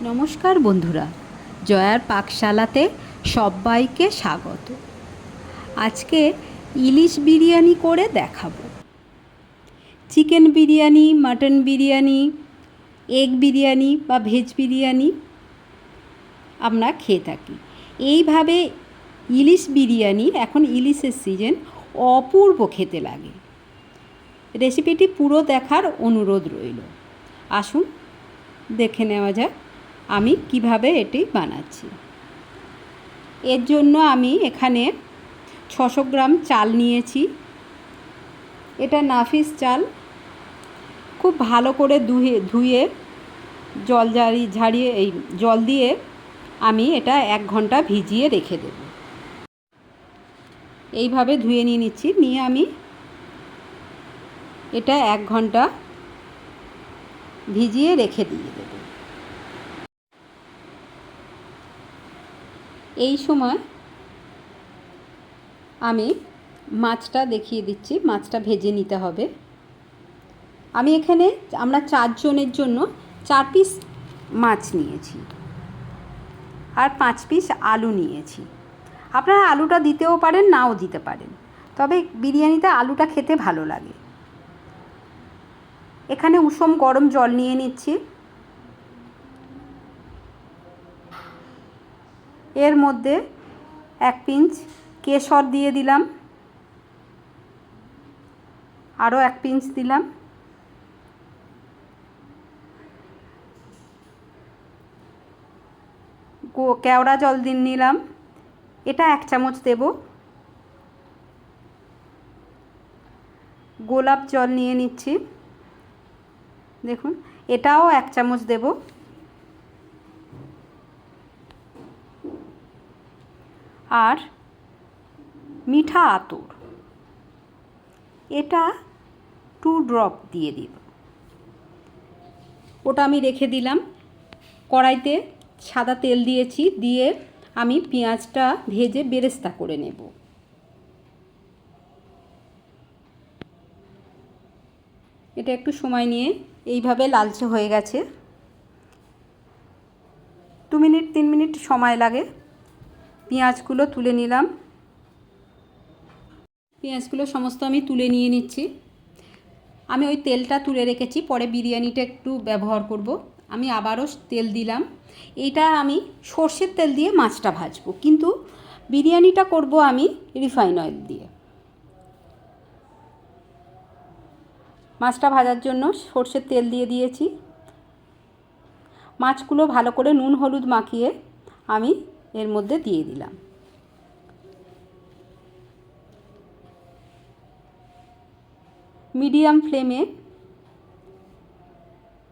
নমস্কার বন্ধুরা, জয়ার পাকশালাতে সবাইকে স্বাগত। আজকে ইলিশ বিরিয়ানি করে দেখাবো। Chicken biryani, mutton biryani, egg biryani বা ভেজ বিরিয়ানি আমরা খেয়ে থাকি। এইভাবে ইলিশ বিরিয়ানি, এখন ইলিশের সিজন, অপূর্ব খেতে লাগে। রেসিপিটি পুরো দেখার অনুরোধ রইল। আসুন দেখে নেওয়া যাক আমি কিভাবে এটি বানাচ্ছি। এর জন্য আমি এখানে 600 গ্রাম চাল নিয়েছি। এটা নাফিস চাল। খুব ভালো করে ধুয়ে জল ঝাড়িয়ে এই জল দিয়ে আমি এটা 1 ঘন্টা ভিজিয়ে রেখে দেব। এইভাবে ধুয়ে নিচ্ছি। নিয়ে আমি এটা 1 ঘন্টা ভিজিয়ে রেখে দিয়ে দেব। এই সময় আমি মাছটা দেখিয়ে দিচ্ছি। মাছটা ভেজে নিতে হবে। আমি এখানে আমরা 4 জনের জন্য 4 পিস মাছ নিয়েছি আর 5 পিস আলু নিয়েছি। আপনারা আলুটা দিতেও পারেন, নাও দিতে পারেন, তবে বিরিয়ানিতে আলুটা খেতে ভালো লাগে। এখানে উষম গরম জল নিয়ে নিচ্ছি। এর মধ্যে 1 পিঞ্চ কেশর দিয়ে দিলাম, আরও 1 পিঞ্চ দিলাম। কেওড়া জল দিয়ে নিলাম, এটা 1 চামচ দেব। গোলাপ জল নিয়ে নিচ্ছি, দেখুন এটাও 1 চামচ দেব। আর মিঠা আতর, এটা 2 ড্রপ দিয়ে দিব। ওটা আমি রেখে দিলাম। কড়াইতে সাদা তেল দিয়েছি, দিয়ে আমি পেঁয়াজটা ভেজে বেরেস্তা করে নেব। এটা একটু সময় নিয়ে এইভাবে লালচে হয়ে গেছে। 2 মিনিট 3 মিনিট সময় লাগে। পেঁয়াজগুলো তুলে নিলাম। পেঁয়াজগুলো সমস্ত আমি তুলে নিয়ে নিচ্ছি। আমি ওই তেলটা তুলে রেখেছি, পরে বিরিয়ানিটা একটু ব্যবহার করব। আমি আবারও তেল দিলাম। এইটা আমি সর্ষের তেল দিয়ে মাছটা ভাজবো, কিন্তু বিরিয়ানিটা করব আমি রিফাইন অয়েল দিয়ে। মাছটা ভাজার জন্য সর্ষের তেল দিয়ে দিয়েছি। মাছগুলো ভালো করে নুন হলুদ মাখিয়ে আমি এর মধ্যে দিয়ে দিলাম। মিডিয়াম ফ্লেমে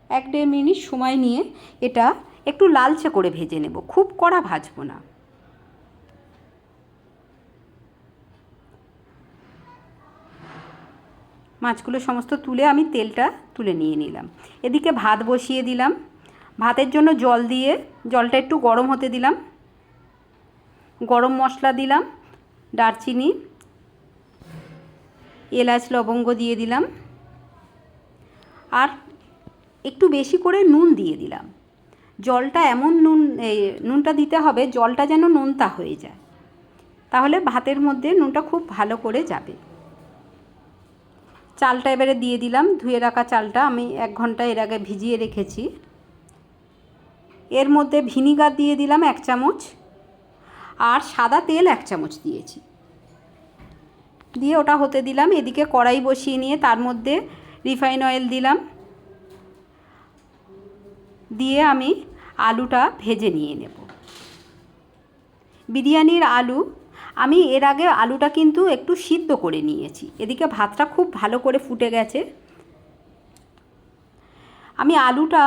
1-1.5 মিনিট সময় নিয়ে এটা একটু লালচে করে ভেজে নেব, খুব কড়া ভাজবো না। মাছগুলো সমস্ত তুলে আমি তেলটা তুলে নিয়ে নিলাম। এদিকে ভাত বসিয়ে দিলাম। ভাতের জন্য জল দিয়ে জলটা একটু গরম হতে দিলাম। গরম মশলা দিলাম, দারচিনি, এলাচ, লবঙ্গ দিয়ে দিলাম, আর একটু বেশি করে নুন দিয়ে দিলাম। জলটা এমন নুনটা দিতে হবে জলটা যেন নোনতা হয়ে যায়, তাহলে ভাতের মধ্যে নুনটা খুব ভালো করে যাবে। চালটা এবারে দিয়ে দিলাম। ধুয়ে রাখা চালটা আমি 1 ঘন্টা এর আগে ভিজিয়ে রেখেছি। এর মধ্যে ভিনিগার দিয়ে দিলাম 1 চামচ, আর সাদা তেল 1 চামচ দিয়েছি। দিয়ে ওটা হতে দিলাম। এদিকে কড়াই বসিয়ে নিয়ে তার মধ্যে রিফাইন অয়েল দিলাম, দিয়ে আমি আলুটা ভেজে নিয়ে নেব। বিরিয়ানির আলু আমি এর আগে আলুটা কিন্তু একটু সিদ্ধ করে নিয়েছি। এদিকে ভাতটা খুব ভালো করে ফুটে গেছে। আমি আলুটা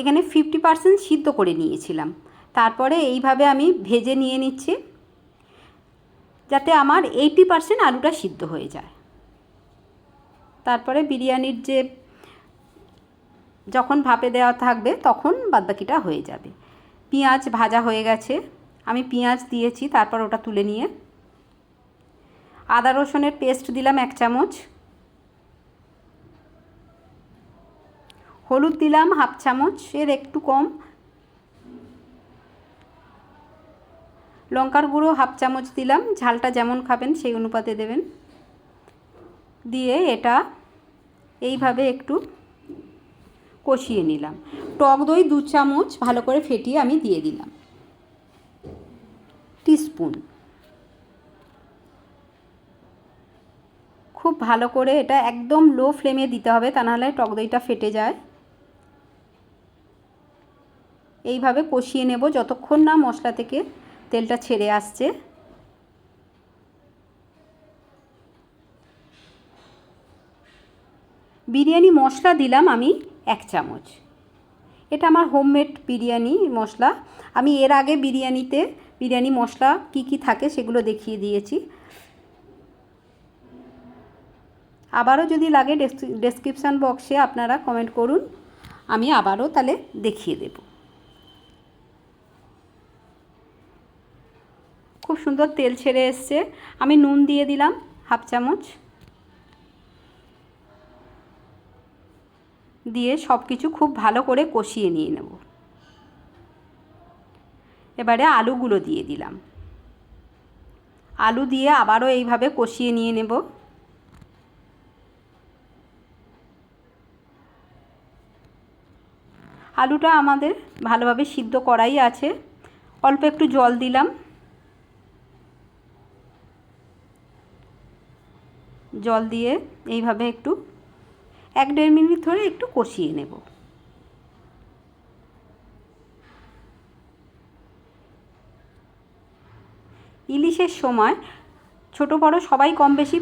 এখানে 50% সিদ্ধ করে নিয়েছিলাম। তারপরে এইভাবে আমি ভেজে নিয়ে নিচ্ছি, যাতে আমার 80% আলুটা সিদ্ধ হয়ে যায়। তারপরে বিরিয়ানির যখন ভাপে দেওয়া থাকবে তখন বাদবাকিটা হয়ে যাবে। পেঁয়াজ ভাজা হয়ে গেছে, আমি পেঁয়াজ দিয়েছি। তারপর ওটা তুলে নিয়ে আদা রসুনের পেস্ট দিলাম 1 চামচ, হলুদ দিলাম 1/2 চামচ, এর একটু কম, লঙ্কার গুঁড়ো হাফ চামচ দিলাম, ঝালটা যেমন খাবেন সেই অনুপাতে দেবেন। দিয়ে এটা এইভাবে একটু কষিয়ে নিলাম। টক দই 2 চামচ ভালো করে ফেটিয়ে আমি দিয়ে দিলাম, টিস্পুন। খুব ভালো করে এটা একদম লো ফ্লেমে দিতে হবে, তা নাহলে টক দইটা ফেটে যায়। এইভাবে কষিয়ে নেব যতক্ষণ না মশলা থেকে তেলটা ছেড়ে আসছে। বিরিয়ানি মশলা দিলাম আমি 1 চামচ। এটা আমার হোমমেড বিরিয়ানি মশলা। আমি এর আগে বিরিয়ানিতে বিরিয়ানি মশলা কি কি থাকে সেগুলো দেখিয়ে দিয়েছি। আবারও যদি লাগে ডেসক্রিপশান বক্সে আপনারা কমেন্ট করুন, আমি আবারও তাহলে দেখিয়ে দেব। খুব সুন্দর তেল ছেড়ে এসছে। আমি নুন দিয়ে দিলাম হাফ চামচ, দিয়ে সব কিছু খুব ভালো করে কষিয়ে নিয়ে নেব। এবারে আলুগুলো দিয়ে দিলাম। আলু দিয়ে আবারও এইভাবে কষিয়ে নিয়ে নেব। আলুটা আমাদের ভালোভাবে সিদ্ধ করাই আছে। অল্প একটু জল দিলাম। জল দিয়ে এইভাবে একটু 1-1.5 মিনিট ধরে একটু কষিয়ে নেব। ইলিশের সময় ছোট বড় সবাই কম বেশি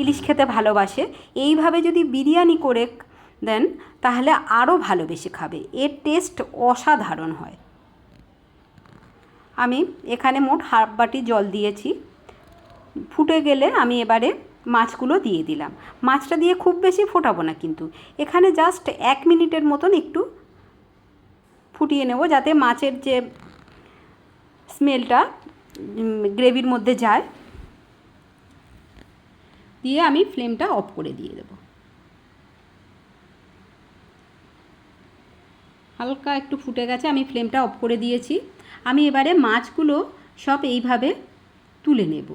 ইলিশ খেতে ভালোবাসে। এইভাবে যদি বিরিয়ানি করে দেন তাহলে আরও ভালোবেসে খাবে। এর টেস্ট অসাধারণ হয়। আমি এখানে মোট হাফ বাটি জল দিয়েছি। ফুটে গেলে আমি এবারে মাছগুলো দিয়ে দিলাম। মাছটা দিয়ে খুব বেশি ফোটাবো না, কিন্তু এখানে জাস্ট 1 মিনিটের মতন একটু ফুটিয়ে নেব, যাতে মাছের যে স্মেলটা গ্রেভির মধ্যে যায়। দিয়ে আমি ফ্লেমটা অফ করে দিয়ে দেব। হালকা একটু ফুটে গেছে, আমি ফ্লেমটা অফ করে দিয়েছি। আমি এবারে মাছগুলো সব এইভাবে তুলে নেব,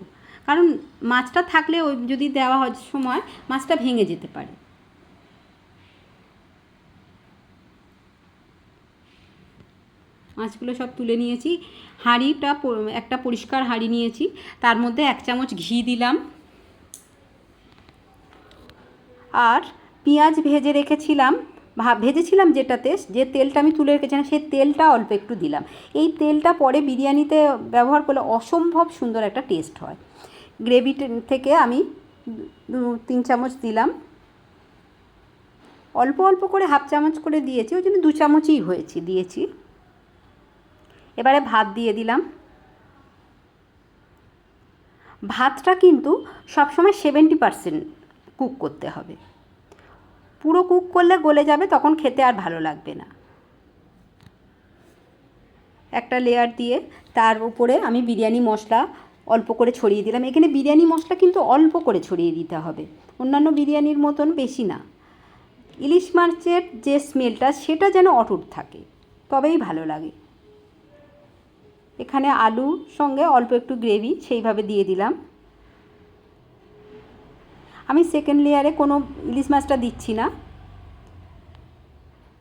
কারণ মাছটা থাকলে ওই যদি দেওয়া হয় সময় মাছটা ভেঙে যেতে পারে। মাছগুলো সব তুলে নিয়েছি। হাঁড়িটা একটা পরিষ্কার হাঁড়ি নিয়েছি, তার মধ্যে 1 চামচ ঘি দিলাম। আর পেঁয়াজ ভেজে রেখেছিলাম, ভেজেছিলাম যেটাতে, যে তেলটা আমি তুলে রেখেছিলাম সেই তেলটা অল্প একটু দিলাম। এই তেলটা পরে বিরিয়ানিতে ব্যবহার করলে অসম্ভব সুন্দর একটা টেস্ট হয়। গ্রেভি থেকে আমি 2-3 চামচ দিলাম। অল্প অল্প করে হাফ চামচ করে দিয়েছি, ওই জন্য 2 চামচই দিয়েছি। এবারে ভাত দিয়ে দিলাম। ভাতটা কিন্তু সবসময় 70% কুক করতে হবে। পুরো কুক করলে গলে যাবে, তখন খেতে আর ভালো লাগবে না। একটা লেয়ার দিয়ে তার উপরে আমি বিরিয়ানি মশলা অল্প করে ছড়িয়ে দিলাম। এখানে বিরিয়ানি মশলা কিন্তু অল্প করে ছড়িয়ে দিতে হবে, অন্যান্য বিরিয়ানির মতন বেশি না। ইলিশ মাছের যে স্মেলটা সেটা যেন অটুট থাকে, তবেই ভালো লাগে। এখানে আলুর সঙ্গে অল্প একটু গ্রেভি সেইভাবে দিয়ে দিলাম। আমি সেকেন্ড লেয়ারে কোনো ইলিশ মাছটা দিচ্ছি না,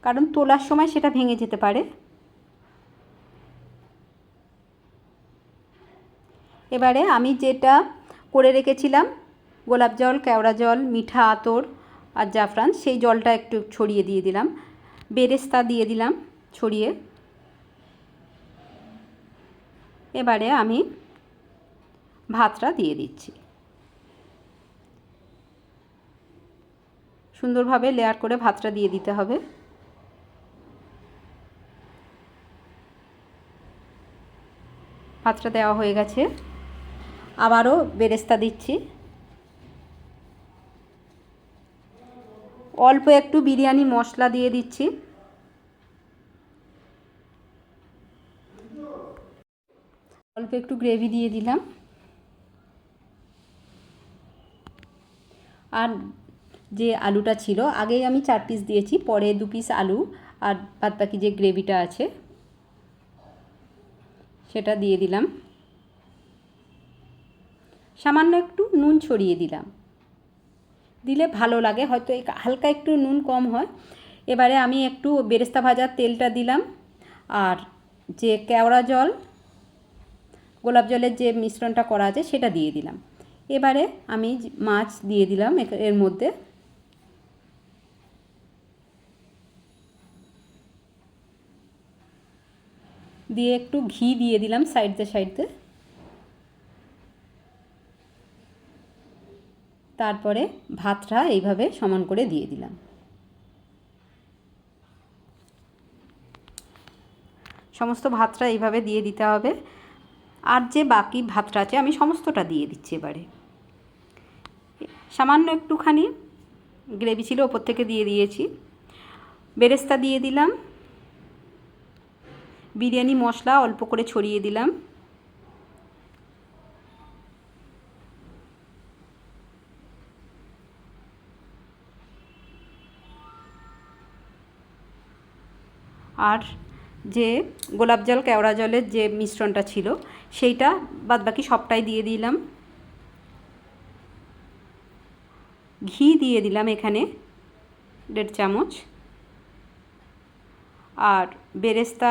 কারণ তোলার সময় সেটা ভেঙে যেতে পারে। এবারে আমি যেটা করে রেখেছিলাম গোলাপ জল, কেওড়া জল, মিঠা আতর আর জাফরান, সেই জলটা একটু ছড়িয়ে দিয়ে দিলাম। বেরেস্তা দিয়ে দিলাম ছড়িয়ে। এবারে আমি ভাতটা দিয়ে দিচ্ছি। সুন্দরভাবে লেয়ার করে ভাতটা দিয়ে দিতে হবে। ভাতটা দেওয়া হয়ে গেছে, আবারও বেরেস্তা দিচ্ছি। অল্প একটু বিরিয়ানি মশলা দিয়ে দিচ্ছি। অল্প একটু গ্রেভি দিয়ে দিলাম। আর যে আলুটা ছিল, আগেই আমি 4 পিস দিয়েছি, পরে 2 পিস আলু আর বাদবাকি যে গ্রেভিটা আছে সেটা দিয়ে দিলাম। সামান্য একটু নুন ছড়িয়ে দিলাম, দিলে ভালো লাগে, হয়তো হালকা একটু নুন কম হয়। এবারে আমি একটু বেরেস্তা ভাজার তেলটা দিলাম, আর যে কেওড়া জল গোলাপ জলের যে মিশ্রণটা করা আছে সেটা দিয়ে দিলাম। এবারে আমি মাছ দিয়ে দিলাম এর মধ্যে। দিয়ে একটু ঘি দিয়ে দিলাম সাইডে সাইডে। তারপরে ভাতটা এইভাবে সমান করে দিয়ে দিলাম। সমস্ত ভাতটা এইভাবে দিয়ে দিতে হবে। আর যে বাকি ভাতটা আছে আমি সমস্তটা দিয়ে দিচ্ছি। এবারে সামান্য একটুখানি গ্রেভি ছিল, ওপর থেকে দিয়ে দিয়েছি। বেরেস্তা দিয়ে দিলাম, বিরিয়ানি মশলা অল্প করে ছড়িয়ে দিলাম। আর যে গোলাপ জল কেওড়া জলের যে মিশ্রণটা ছিল সেইটা বাদবাকি সবটাই দিয়ে দিলাম। ঘি দিয়ে দিলাম এখানে 1.5 চামচ। আর বেরেস্তা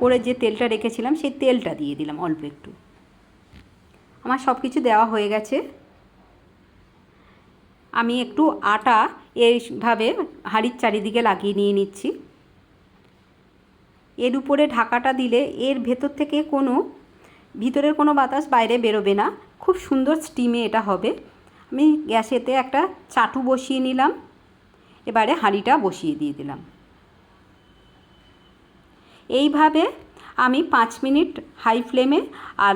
করে যে তেলটা রেখেছিলাম সেই তেলটা দিয়ে দিলাম অল্প একটু। আমার সব কিছু দেওয়া হয়ে গেছে। আমি একটু আটা এইভাবে হাঁড়ির চারিদিকে লাগিয়ে নিয়ে নিচ্ছি। এর উপরে ঢাকাটা দিলে এর ভেতর থেকে ভিতরের কোনো বাতাস বাইরে বেরোবে না, খুব সুন্দর স্টিমে এটা হবে। আমি গ্যাসেতে একটা চাটু বসিয়ে নিলাম, এবারে হাঁড়িটা বসিয়ে দিয়ে দিলাম। এইভাবে আমি 5 মিনিট হাই ফ্লেমে আর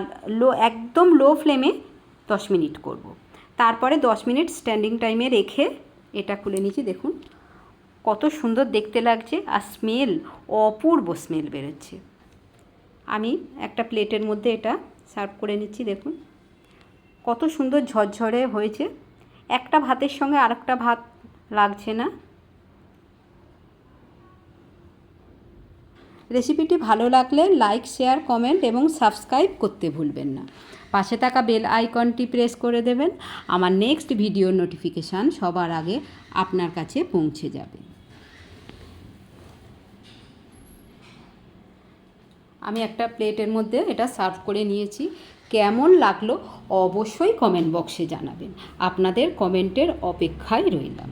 একদম লো ফ্লেমে 10 মিনিট করব। তারপরে 10 মিনিট স্ট্যান্ডিং টাইমে রেখে এটা খুলে নিচ্ছি। দেখুন কত সুন্দর দেখতে লাগছে, আর স্মেল অপূর্ব স্মেল বেরোচ্ছে। আমি একটা প্লেটের মধ্যে এটা সার্ভ করে নিচ্ছি। দেখুন কত সুন্দর ঝরঝরে হয়েছে, একটা ভাতের সঙ্গে আরেকটা ভাত লাগছে না। রেসিপিটি ভালো লাগলে লাইক, শেয়ার, কমেন্ট এবং সাবস্ক্রাইব করতে ভুলবেন না। পাশে থাকা বেল আইকনটি প্রেস করে দেবেন। আমার নেক্সট ভিডিও নোটিফিকেশান সবার আগে আপনার কাছে পৌঁছে যাবে। আমি একটা প্লেটের মধ্যে এটা সার্ভ করে নিয়েছি। কেমন লাগলো অবশ্যই কমেন্ট বক্সে জানাবেন। আপনাদের কমেন্টের অপেক্ষায় রইলাম।